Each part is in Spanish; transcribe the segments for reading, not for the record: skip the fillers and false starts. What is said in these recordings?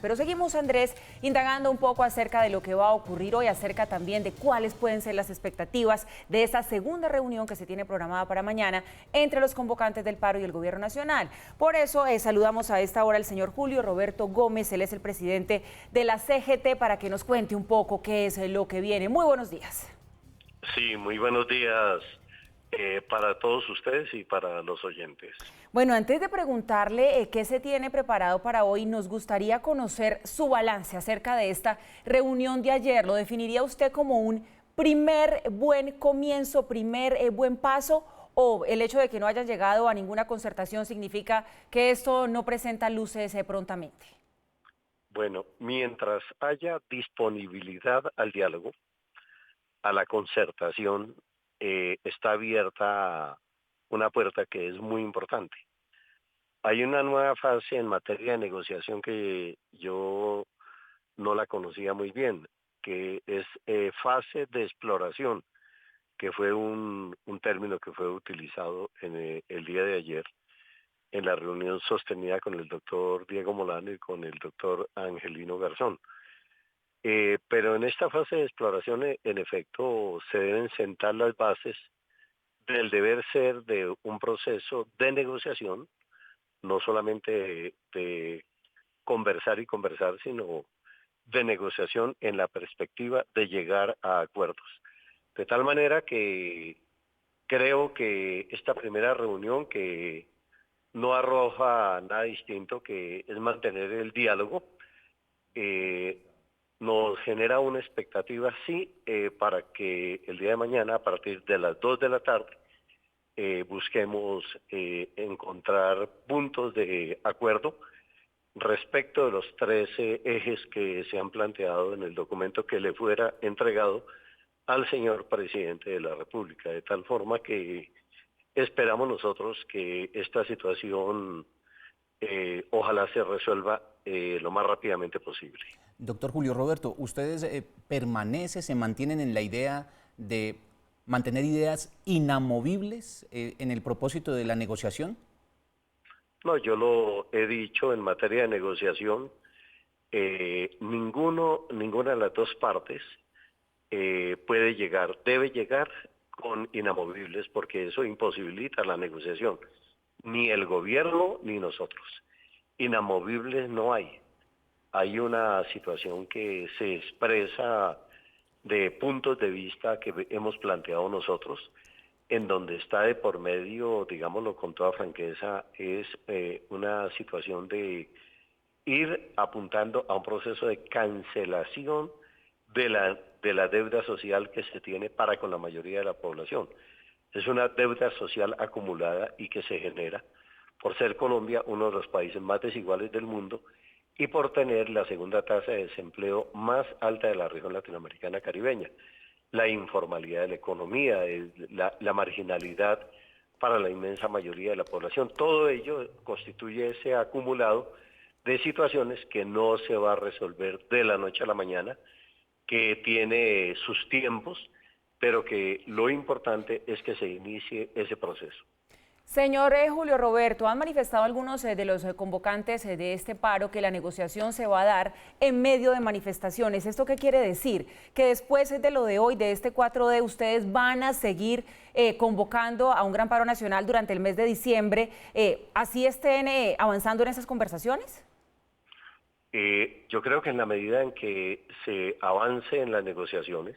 Pero seguimos, Andrés, indagando un poco acerca de lo que va a ocurrir hoy, acerca también de cuáles pueden ser las expectativas de esa segunda reunión que se tiene programada para mañana entre los convocantes del paro y el gobierno nacional. Por eso saludamos a esta hora al señor Julio Roberto Gómez, él es el presidente de la CGT, para que nos cuente un poco qué es lo que viene. Muy buenos días. Sí, muy buenos días para todos ustedes y para los oyentes. Bueno, antes de preguntarle qué se tiene preparado para hoy, nos gustaría conocer su balance acerca de esta reunión de ayer. ¿Lo definiría usted como un primer buen comienzo, primer buen paso, o el hecho de que no hayan llegado a ninguna concertación significa que esto no presenta luces prontamente? Bueno, mientras haya disponibilidad al diálogo, a la concertación, está abierta una puerta que es muy importante. Hay una nueva fase en materia de negociación que yo no la conocía muy bien, que es fase de exploración, que fue un término que fue utilizado en el día de ayer en la reunión sostenida con el doctor Diego Molano y con el doctor Angelino Garzón. Pero en esta fase de exploración, en efecto, se deben sentar las bases del deber ser de un proceso de negociación, no solamente de conversar y conversar, sino de negociación en la perspectiva de llegar a acuerdos. De tal manera que creo que esta primera reunión, que no arroja nada distinto, que es mantener el diálogo, eh, nos genera una expectativa, sí, para que el día de mañana, a partir de las 2 de la tarde, busquemos encontrar puntos de acuerdo respecto de los 13 ejes que se han planteado en el documento que le fuera entregado al señor presidente de la República, de tal forma que esperamos nosotros que esta situación ojalá se resuelva lo más rápidamente posible. Doctor Julio Roberto, ¿ustedes se mantienen en la idea de mantener ideas inamovibles en el propósito de la negociación? No, yo lo he dicho en materia de negociación, ninguna de las dos partes puede llegar, debe llegar con inamovibles, porque eso imposibilita la negociación, ni el gobierno ni nosotros. Inamovibles no hay. Hay una situación que se expresa de puntos de vista que hemos planteado nosotros, en donde está de por medio, digámoslo con toda franqueza, es una situación de ir apuntando a un proceso de cancelación de la deuda social que se tiene para con la mayoría de la población. Es una deuda social acumulada y que se genera por ser Colombia uno de los países más desiguales del mundo y por tener la segunda tasa de desempleo más alta de la región latinoamericana caribeña. La informalidad de la economía, la marginalidad para la inmensa mayoría de la población, todo ello constituye ese acumulado de situaciones que no se va a resolver de la noche a la mañana, que tiene sus tiempos, pero que lo importante es que se inicie ese proceso. Señor Julio Roberto, han manifestado algunos de los convocantes de este paro que la negociación se va a dar en medio de manifestaciones. ¿Esto qué quiere decir? Que después de lo de hoy, de este 4D, ustedes van a seguir convocando a un gran paro nacional durante el mes de diciembre, así estén avanzando en esas conversaciones. Yo creo que en la medida en que se avance en las negociaciones,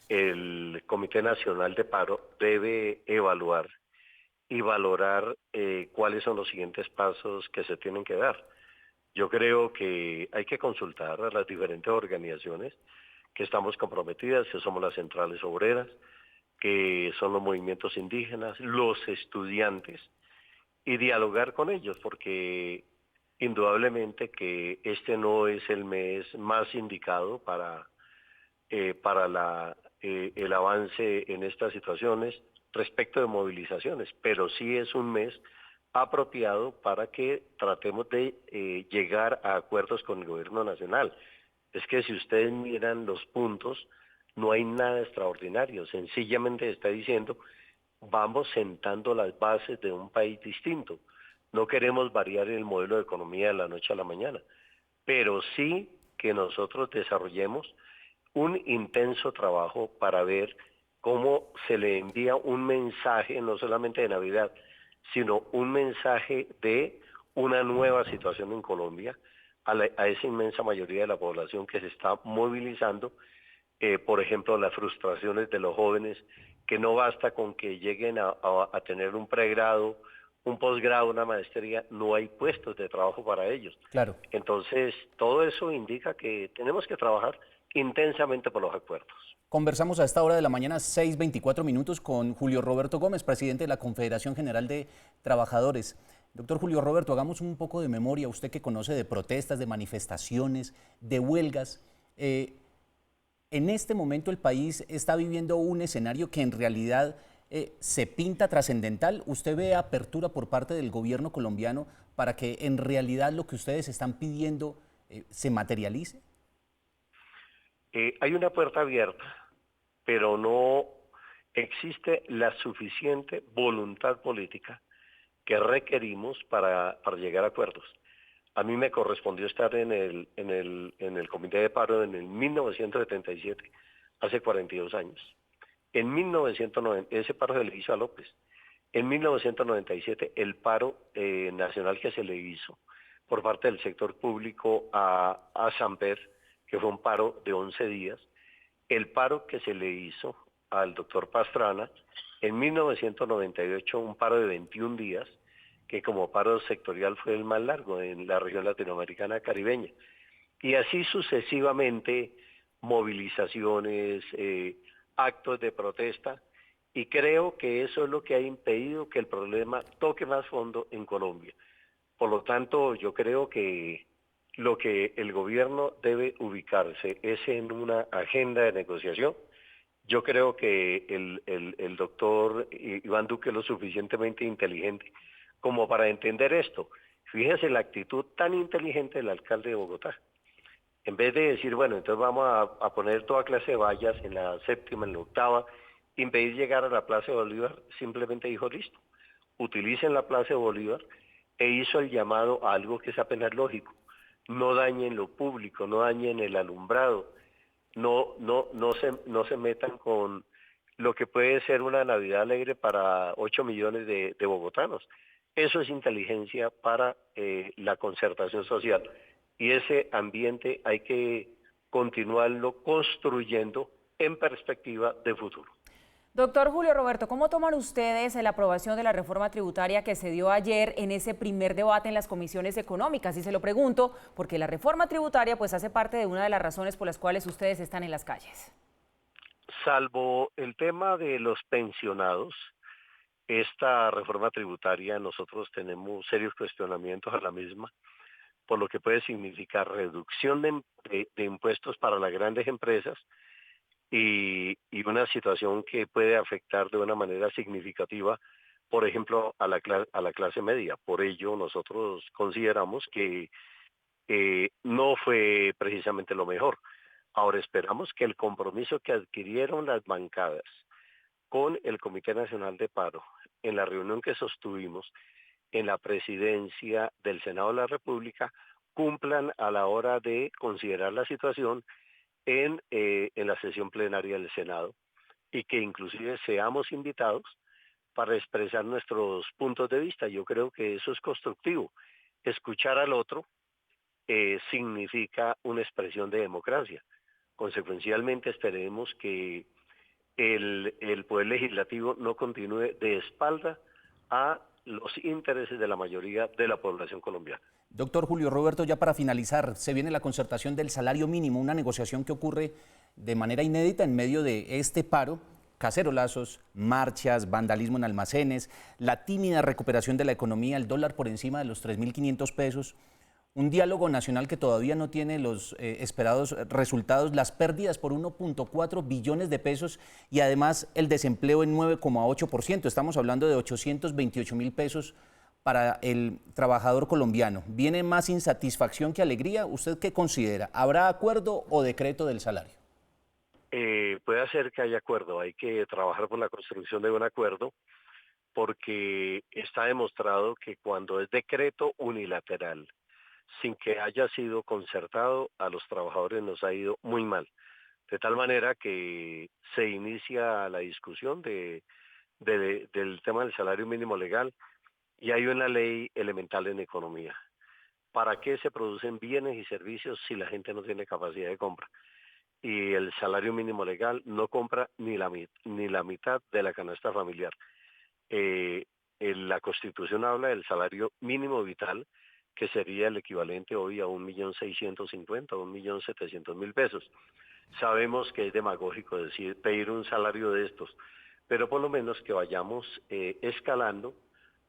el Comité Nacional de Paro debe evaluar y valorar cuáles son los siguientes pasos que se tienen que dar. Yo creo que hay que consultar a las diferentes organizaciones que estamos comprometidas, que somos las centrales obreras, que son los movimientos indígenas, los estudiantes, y dialogar con ellos, porque indudablemente que este no es el mes más indicado para el avance en estas situaciones respecto de movilizaciones, pero sí es un mes apropiado para que tratemos de llegar a acuerdos con el gobierno nacional. Es que si ustedes miran los puntos, no hay nada extraordinario, sencillamente está diciendo, vamos sentando las bases de un país distinto. No queremos variar el modelo de economía de la noche a la mañana. pero sí que nosotros desarrollemos un intenso trabajo para ver cómo se le envía un mensaje, no solamente de Navidad, sino un mensaje de una nueva situación en Colombia a esa inmensa mayoría de la población que se está movilizando. Por ejemplo, las frustraciones de los jóvenes, que no basta con que lleguen a tener un pregrado, un posgrado, una maestría, no hay puestos de trabajo para ellos. Claro. Entonces, todo eso indica que tenemos que trabajar intensamente por los acuerdos. Conversamos a esta hora de la mañana, 6:24 con Julio Roberto Gómez, presidente de la Confederación General de Trabajadores. Doctor Julio Roberto, hagamos un poco de memoria, usted que conoce de protestas, de manifestaciones, de huelgas. En este momento el país está viviendo un escenario que en realidad se pinta trascendental. ¿Usted ve apertura por parte del gobierno colombiano para que en realidad lo que ustedes están pidiendo se materialice? Hay una puerta abierta, pero no existe la suficiente voluntad política que requerimos para llegar a acuerdos. A mí me correspondió estar en el Comité de Paro en el 1977, hace 42 años. En 1990, ese paro se le hizo a López. En 1997, el paro nacional que se le hizo por parte del sector público a Samper, que fue un paro de 11 días, el paro que se le hizo al doctor Pastrana, en 1998 un paro de 21 días, que como paro sectorial fue el más largo en la región latinoamericana caribeña. Y así sucesivamente, movilizaciones, actos de protesta, y creo que eso es lo que ha impedido que el problema toque más fondo en Colombia. Por lo tanto, yo creo que lo que el gobierno debe ubicarse es en una agenda de negociación. Yo creo que el doctor Iván Duque es lo suficientemente inteligente como para entender esto. Fíjese la actitud tan inteligente del alcalde de Bogotá. En vez de decir, bueno, entonces vamos a poner toda clase de vallas en la séptima, en la octava, impedir llegar a la Plaza de Bolívar, simplemente dijo, listo, utilicen la Plaza de Bolívar, e hizo el llamado a algo que es apenas lógico. No dañen lo público, no dañen el alumbrado, no se metan con lo que puede ser una Navidad alegre para 8 millones de bogotanos. Eso es inteligencia para la concertación social. Y ese ambiente hay que continuarlo construyendo en perspectiva de futuro. Doctor Julio Roberto, ¿cómo toman ustedes la aprobación de la reforma tributaria que se dio ayer en ese primer debate en las comisiones económicas? Y se lo pregunto porque la reforma tributaria pues hace parte de una de las razones por las cuales ustedes están en las calles. Salvo el tema de los pensionados, esta reforma tributaria nosotros tenemos serios cuestionamientos a la misma, por lo que puede significar reducción de impuestos para las grandes empresas y una situación que puede afectar de una manera significativa, por ejemplo, a la clase media. Por ello, nosotros consideramos que no fue precisamente lo mejor. Ahora esperamos que el compromiso que adquirieron las bancadas con el Comité Nacional de Paro en la reunión que sostuvimos en la presidencia del Senado de la República cumplan a la hora de considerar la situación en la sesión plenaria del Senado y que inclusive seamos invitados para expresar nuestros puntos de vista. Yo creo que eso es constructivo. Escuchar al otro significa una expresión de democracia. Consecuencialmente esperemos que el Poder Legislativo no continúe de espalda a los intereses de la mayoría de la población colombiana. Doctor Julio Roberto, ya para finalizar, se viene la concertación del salario mínimo, una negociación que ocurre de manera inédita en medio de este paro, cacerolazos, marchas, vandalismo en almacenes, la tímida recuperación de la economía, el dólar por encima de los 3.500 pesos, un diálogo nacional que todavía no tiene los esperados resultados, las pérdidas por 1.4 billones de pesos y además el desempleo en 9,8%. Estamos hablando de 828.000 pesos para el trabajador colombiano. ¿Viene más insatisfacción que alegría? ¿Usted qué considera? ¿Habrá acuerdo o decreto del salario? Puede ser que haya acuerdo, hay que trabajar por la construcción de un acuerdo porque está demostrado que cuando es decreto unilateral sin que haya sido concertado, a los trabajadores nos ha ido muy mal. De tal manera que se inicia la discusión del tema del salario mínimo legal y hay una ley elemental en economía. ¿Para qué se producen bienes y servicios si la gente no tiene capacidad de compra? Y el salario mínimo legal no compra ni la mitad de la canasta familiar. La Constitución habla del salario mínimo vital, que sería el equivalente hoy a 1.650.000 o 1.700.000 pesos. Sabemos que es demagógico pedir un salario de estos, pero por lo menos que vayamos escalando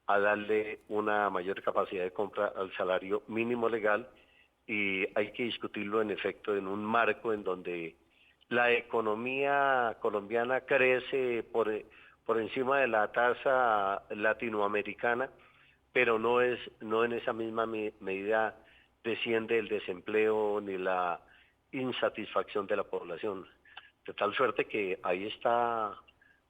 a darle una mayor capacidad de compra al salario mínimo legal, y hay que discutirlo en efecto en un marco en donde la economía colombiana crece por encima de la tasa latinoamericana, pero no en esa misma medida desciende el desempleo ni la insatisfacción de la población. De tal suerte que ahí está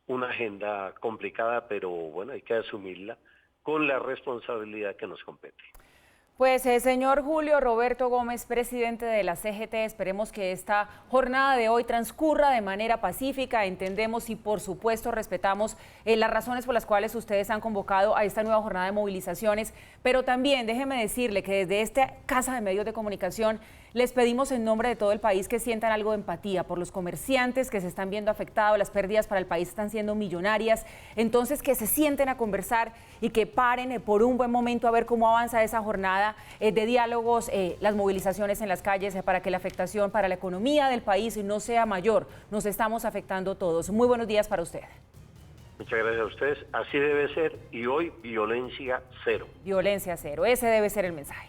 una agenda complicada, pero bueno, hay que asumirla con la responsabilidad que nos compete. Pues señor Julio Roberto Gómez, presidente de la CGT, esperemos que esta jornada de hoy transcurra de manera pacífica. Entendemos y por supuesto respetamos las razones por las cuales ustedes han convocado a esta nueva jornada de movilizaciones, pero también déjeme decirle que desde esta Casa de Medios de Comunicación les pedimos en nombre de todo el país que sientan algo de empatía por los comerciantes que se están viendo afectados, las pérdidas para el país están siendo millonarias, entonces que se sienten a conversar y que paren por un buen momento a ver cómo avanza esa jornada de diálogos, las movilizaciones en las calles para que la afectación para la economía del país no sea mayor. Nos estamos afectando todos. Muy buenos días para usted. Muchas gracias a ustedes. Así debe ser y hoy violencia cero. Violencia cero. Ese debe ser el mensaje.